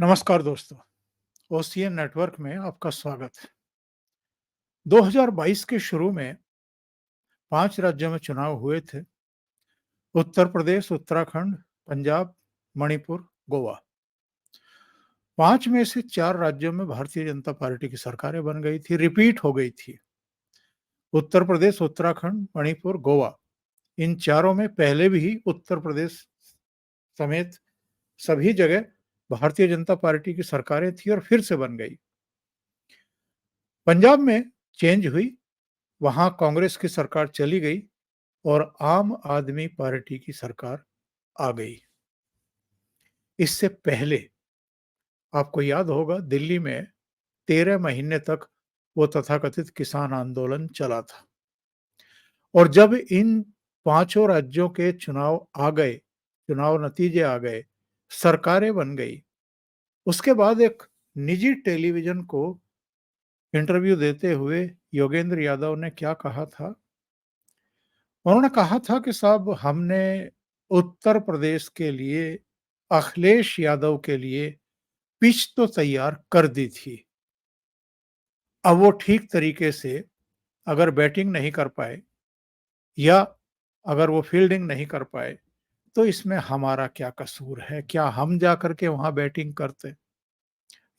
नमस्कार दोस्तों, OCN network में आपका स्वागत है। 2022 के शुरू में 5 राज्यों में चुनाव हुए थे। उत्तर प्रदेश, उत्तराखंड, पंजाब, मणिपुर, गोवा। 5 में से 4 राज्यों में भारतीय जनता पार्टी की सरकारें बन गई थी, रिपीट हो गई थी। उत्तर प्रदेश, उत्तराखंड, मणिपुर, गोवा इन चारों में पहले भी उत्तर प्रदेश समेत सभी जगह भारतीय जनता पार्टी की सरकारें थी और फिर से बन गई। पंजाब में चेंज हुई, वहां कांग्रेस की सरकार चली गई और आम आदमी पार्टी की सरकार आ गई। इससे पहले आपको याद होगा दिल्ली में 13 महीने तक वो तथाकथित किसान आंदोलन चला था और जब इन पांचों राज्यों के चुनाव आ गए, चुनाव नतीजे आ गए, सरकारें बन गई, उसके बाद एक निजी टेलीविजन को इंटरव्यू देते हुए योगेंद्र यादव ने क्या कहा था? उन्होंने कहा था कि साहब हमने उत्तर प्रदेश के लिए अखिलेश यादव के लिए पिच तो तैयार कर दी थी। अब वो ठीक तरीके से अगर बैटिंग नहीं कर पाए या अगर वो फील्डिंग नहीं कर पाए, तो इसमें हमारा क्या कसूर है? क्या हम जाकर के वहाँ बैटिंग करते?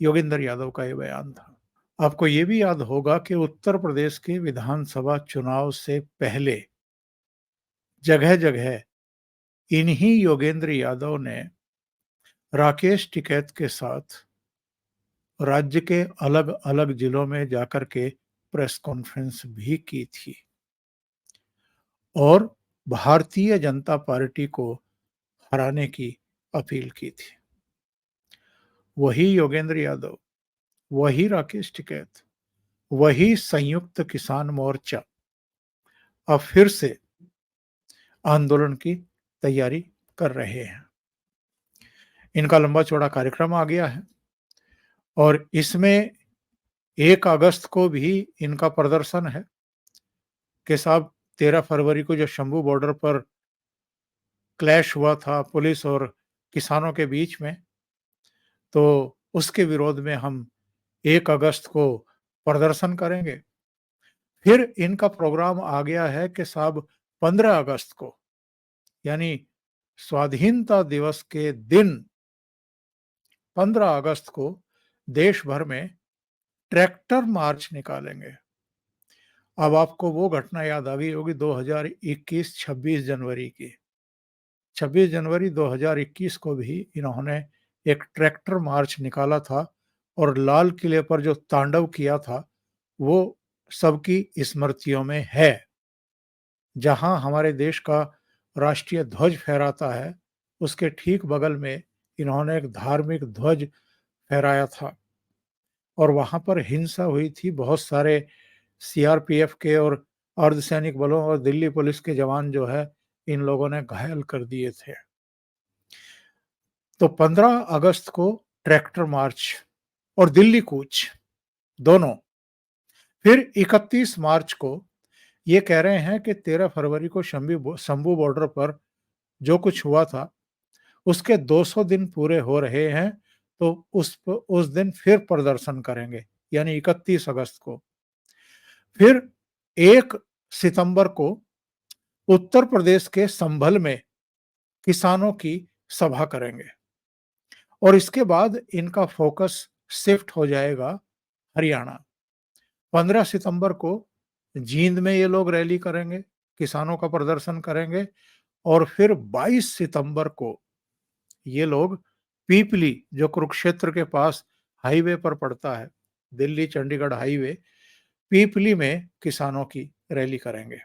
योगेंद्र यादव का ये बयान था। आपको ये भी याद होगा कि उत्तर प्रदेश के विधानसभा चुनाव से पहले जगह-जगह इन्हीं योगेंद्र यादव ने राकेश टिकैत के साथ राज्य के अलग-अलग जिलों में जाकर के प्रेस कॉन्फ्रेंस भी की थी और भारतीय जनता पार्टी को हराने की अपील की थी। वही योगेंद्र यादव, वही राकेश टिकैत, वही संयुक्त किसान मोर्चा अब फिर से आंदोलन की तैयारी कर रहे हैं। इनका लंबा चौड़ा कार्यक्रम आ गया है और इसमें 1 अगस्त को भी इनका प्रदर्शन है कि साहब 13 फरवरी को जो शंभू बॉर्डर पर क्लैश हुआ था पुलिस और किसानों के बीच में, तो उसके विरोध में हम 1 अगस्त को प्रदर्शन करेंगे। फिर इनका प्रोग्राम आ गया है कि साहब 15 अगस्त को यानी स्वाधीनता दिवस के दिन 15 अगस्त को देश भर में ट्रैक्टर मार्च निकालेंगे। अब आपको वो घटना याद आ गई होगी 2021 26 जनवरी की। 26 जनवरी 2021 को भी इन्होंने एक ट्रैक्टर मार्च निकाला था और लाल किले पर जो तांडव किया था, वो सबकी स्मृतियों में है। जहां हमारे देश का राष्ट्रीय ध्वज फहराता है, उसके ठीक बगल में इन्होंने एक धार्मिक ध्वज फहराया था और वहां पर हिंसा हुई थी। बहुत सारे सीआरपीएफ के और अर्धसैनिक बलों और दिल्ली पुलिस के जवान जो है, इन लोगों ने घायल कर दिए थे। तो 15 अगस्त को ट्रैक्टर मार्च और दिल्ली कूच दोनों। फिर 31 मार्च को ये कह रहे हैं कि 13 फरवरी को शंभू बॉर्डर पर जो कुछ हुआ था, उसके 200 दिन पूरे हो रहे हैं, तो उस दिन फिर प्रदर्शन करेंगे, यानी 31 अगस्त को। फिर 1 सितंबर को उत्तर प्रदेश के संभल में किसानों की सभा करेंगे और इसके बाद इनका फोकस शिफ्ट हो जाएगा हरियाणा। 15 सितंबर को जींद में ये लोग रैली करेंगे, किसानों का प्रदर्शन करेंगे और फिर 22 सितंबर को ये लोग पीपली, जो कुरुक्षेत्र के पास हाईवे पर पड़ता है, दिल्ली चंडीगढ़ हाईवे, पीपली में किसानों की रैली करेंगे।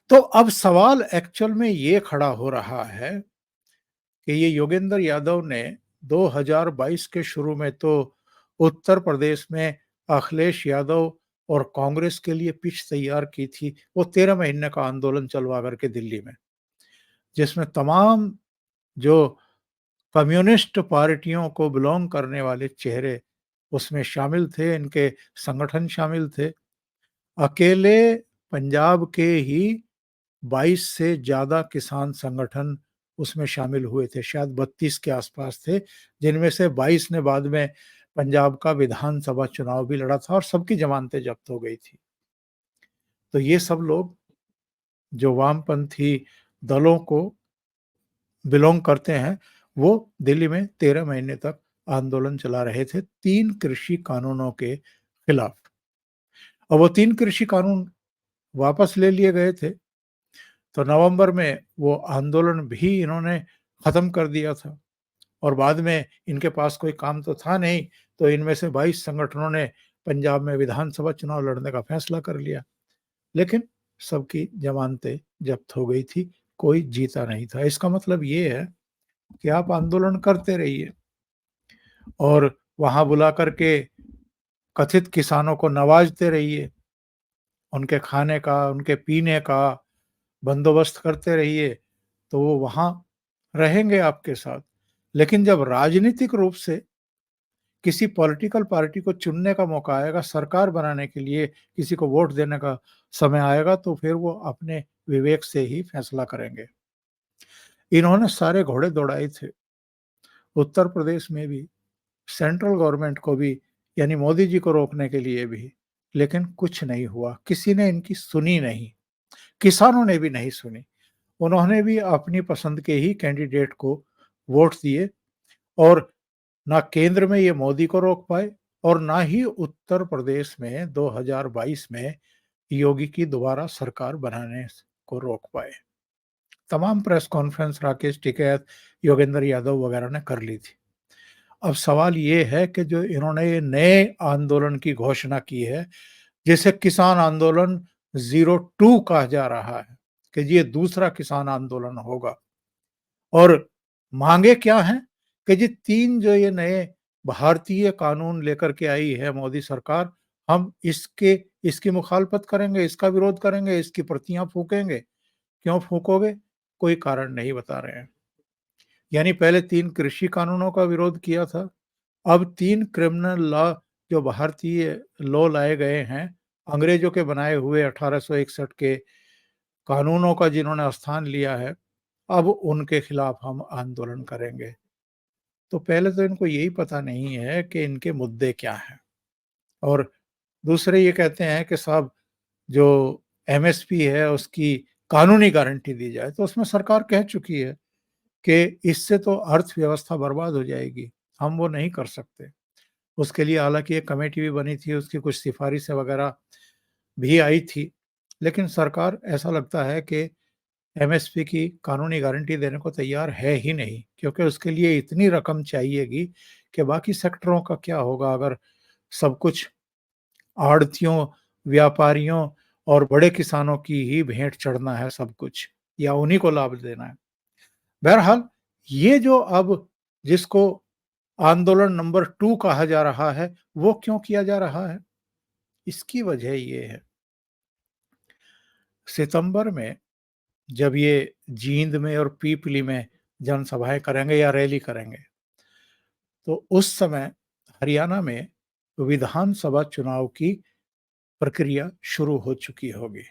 तो अब सवाल एक्चुअल में ये खड़ा हो रहा है कि ये योगेंद्र यादव ने 2022 के शुरू में तो उत्तर प्रदेश में अखिलेश यादव और कांग्रेस के लिए पिच तैयार की थी। वो 13 महीने का आंदोलन चलवा करके दिल्ली में, जिसमें तमाम जो कम्युनिस्ट पार्टियों को बिलोंग करने वाले चेहरे उसमें शामिल थे, इनके संगठन शामिल थे। अकेले पंजाब के ही 22 से ज़्यादा किसान संगठन उसमें शामिल हुए थे, शायद 32 के आसपास थे, जिनमें से 22 ने बाद में पंजाब का विधानसभा चुनाव भी लड़ा था और सबकी जमानतें जब्त हो गई थी। तो ये सब लोग जो वामपंथी दलों को बिलॉन्ग करते हैं, वो दिल्ली में 13 महीने तक आंदोलन चला रहे थे 3 कृषि कानूनों के खिलाफ। और वो 3 कृषि कानून वापस ले लिए गए थे, तो नवंबर में वो आंदोलन भी इन्होंने खत्म कर दिया था और बाद में इनके पास कोई काम तो था नहीं, तो इनमें से 22 संगठनों ने पंजाब में विधानसभा चुनाव लड़ने का फैसला कर लिया। लेकिन सबकी जमानतें जब्त हो गई थी, कोई जीता नहीं था। इसका मतलब ये है कि आप आंदोलन करते रहिए और वहां बुला करके कथित किसानों को नवाजते रहिए, उनके खाने का, उनके पीने का बंदोबस्त करते रहिए, तो वो वहां रहेंगे आपके साथ। लेकिन जब राजनीतिक रूप से किसी पॉलिटिकल पार्टी को चुनने का मौका आएगा, सरकार बनाने के लिए किसी को वोट देने का समय आएगा, तो फिर वो अपने विवेक से ही फैसला करेंगे। इन्होंने सारे घोड़े दौड़ाए थे, उत्तर प्रदेश में भी, सेंट्रल गवर्नमेंट को भी, यानी मोदी जी को रोकने के लिए भी, लेकिन कुछ नहीं हुआ। किसी ने इनकी सुनी नहीं, किसानों ने भी नहीं सुनी। उन्होंने भी अपनी पसंद के ही कैंडिडेट को वोट दिए और ना केंद्र में ये मोदी को रोक पाए और ना ही उत्तर प्रदेश में 2022 में योगी की दोबारा सरकार बनाने को रोक पाए। तमाम प्रेस कॉन्फ्रेंस राकेश टिकैत, योगेंद्र यादव वगैरह ने कर ली थी। अब सवाल ये है कि जो इन्होंने ये नए आंदोलन की घोषणा की है, जिसे किसान आंदोलन 02 कहा जा रहा है, कि ये दूसरा किसान आंदोलन होगा और मांगे क्या हैं कि जी 3 जो ये नए भारतीय कानून लेकर के आई है मोदी सरकार, हम इसकी मुखालफत करेंगे, इसका विरोध करेंगे, इसकी प्रतियां फूकेंगे। क्यों फूकोगे? कोई कारण नहीं बता रहे हैं। यानी पहले 3 कृषि कानूनों का विरोध किया था, अब 3 क्रिमिनल लॉ जो भारतीय लॉ लाए गए हैं, अंग्रेजों के बनाए हुए 1861 के कानूनों का जिन्होंने स्थान लिया है, अब उनके खिलाफ हम आंदोलन करेंगे। तो पहले तो इनको यही पता नहीं है कि इनके मुद्दे क्या हैं और दूसरे ये कहते हैं कि साहब जो एमएसपी है उसकी कानूनी गारंटी दी जाए, तो उसमें सरकार कह चुकी है कि इससे तो अर्थव्यवस्था बर्बाद हो जाएगी, हम वो नहीं कर सकते। उसके लिए हालाँकि एक कमेटी भी बनी थी, उसकी कुछ सिफ़ारिशें वगैरह भी आई थी, लेकिन सरकार ऐसा लगता है कि एमएसपी की कानूनी गारंटी देने को तैयार है ही नहीं, क्योंकि उसके लिए इतनी रकम चाहिएगी कि बाकी सेक्टरों का क्या होगा अगर सब कुछ आढ़तियों, व्यापारियों और बड़े किसानों की ही भेंट चढ़ना है सब कुछ या उन्हीं को लाभ देना है। बहरहाल ये जो अब जिसको आंदोलन नंबर 2 कहा जा रहा है, वो क्यों किया जा रहा है? इसकी वजह ये है, सितंबर में जब ये जींद में और पीपली में जनसभाएं करेंगे या रैली करेंगे, तो उस समय हरियाणा में विधानसभा चुनाव की प्रक्रिया शुरू हो चुकी होगी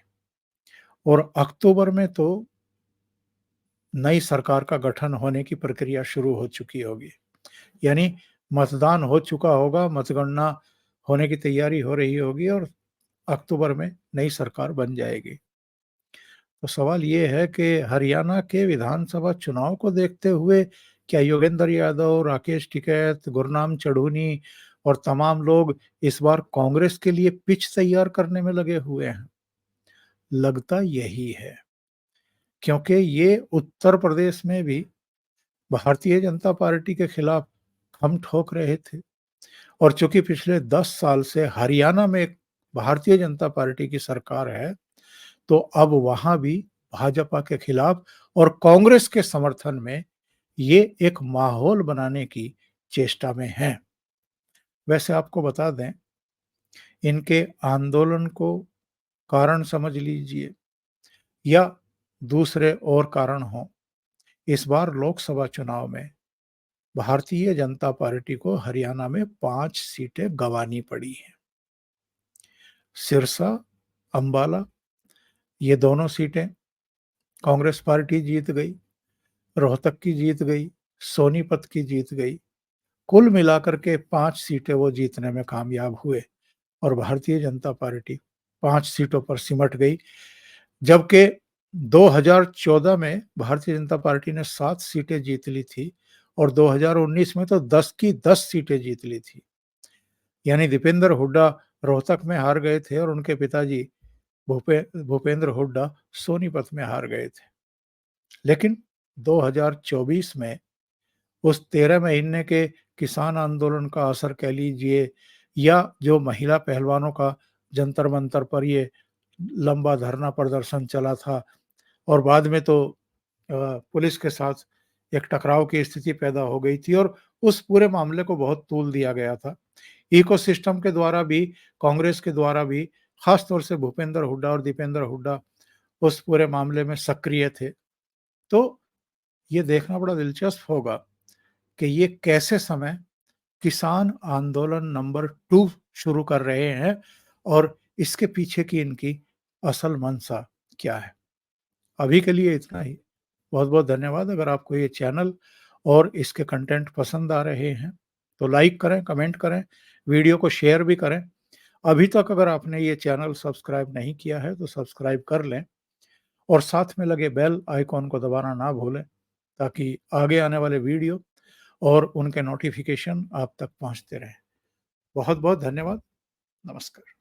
और अक्टूबर में तो नई सरकार का गठन होने की प्रक्रिया शुरू हो चुकी होगी। यानी मतदान हो चुका होगा, मतगणना होने की तैयारी हो रही होगी और अक्टूबर में नई सरकार बन जाएगी। तो सवाल ये है कि हरियाणा के विधानसभा चुनाव को देखते हुए क्या योगेंद्र यादव, राकेश टिकैत, गुरनाम चढ़ूनी और तमाम लोग इस बार कांग्रेस के लिए पिच तैयार करने में लगे हुए हैं? लगता यही है, क्योंकि ये उत्तर प्रदेश में भी भारतीय जनता पार्टी के खिलाफ हम ठोक रहे थे और चूंकि पिछले 10 साल से हरियाणा में भारतीय जनता पार्टी की सरकार है, तो अब वहां भी भाजपा के खिलाफ और कांग्रेस के समर्थन में ये एक माहौल बनाने की चेष्टा में हैं। वैसे आपको बता दें, इनके आंदोलन को कारण समझ लीजिए या दूसरे और कारण हो, इस बार लोकसभा चुनाव में भारतीय जनता पार्टी को हरियाणा में 5 सीटें गंवानी पड़ी हैं। सिरसा, अंबाला, ये दोनों सीटें कांग्रेस पार्टी जीत गई। रोहतक की जीत गई, सोनीपत की जीत गई। कुल मिलाकर के 5 सीटें वो जीतने में कामयाब हुए और भारतीय जनता पार्टी 5 सीटों पर सिमट गई। जबकि 2014 में भारतीय जनता पार्टी ने 7 सीटें जीत ली थी और 2019 में तो 10 की 10 सीटें जीत ली थी। यानी दीपेंद्र हुड्डा रोहतक में हार गए थे और उनके पिताजी भूपेंद्र हुड्डा सोनीपत में हार गए थे। लेकिन 2024 में उस 13 महीने के किसान आंदोलन का असर कह लीजिए या जो महिला पहलवानों का जंतर मंतर पर ये लंबा धरना प्रदर्शन चला था और बाद में तो पुलिस के साथ एक टकराव की स्थिति पैदा हो गई थी और उस पूरे मामले को बहुत तूल दिया गया था। इकोसिस्टम के द्वारा भी, कांग्रेस के द्वारा भी, खास तौर से भूपेंद्र हुड्डा और दीपेंद्र हुड्डा उस पूरे मामले में सक्रिय थे। तो ये देखना बड़ा दिलचस्प होगा कि ये कैसे समय किसान आंदोलन नंबर 2 शुरू कर रहे हैं और इसके पीछे की इनकी असल मंशा क्या है। अभी के लिए इतना ही। बहुत-बहुत धन्यवाद। अगर आपको ये चैनल और इसके कंटेंट पसंद आ रहे हैं, तो लाइक करें, कमेंट करें, वीडियो को शेयर भी करें। अभी तक अगर आपने ये चैनल सब्सक्राइब नहीं किया है, तो सब्सक्राइब कर लें और साथ में लगे बेल आइकॉन को दबाना ना भूलें, ताकि आगे आने वाले वीडियो और उनके नोटिफ़िकेशन आप तक पहुँचते रहें। बहुत-बहुत धन्यवाद। नमस्कार।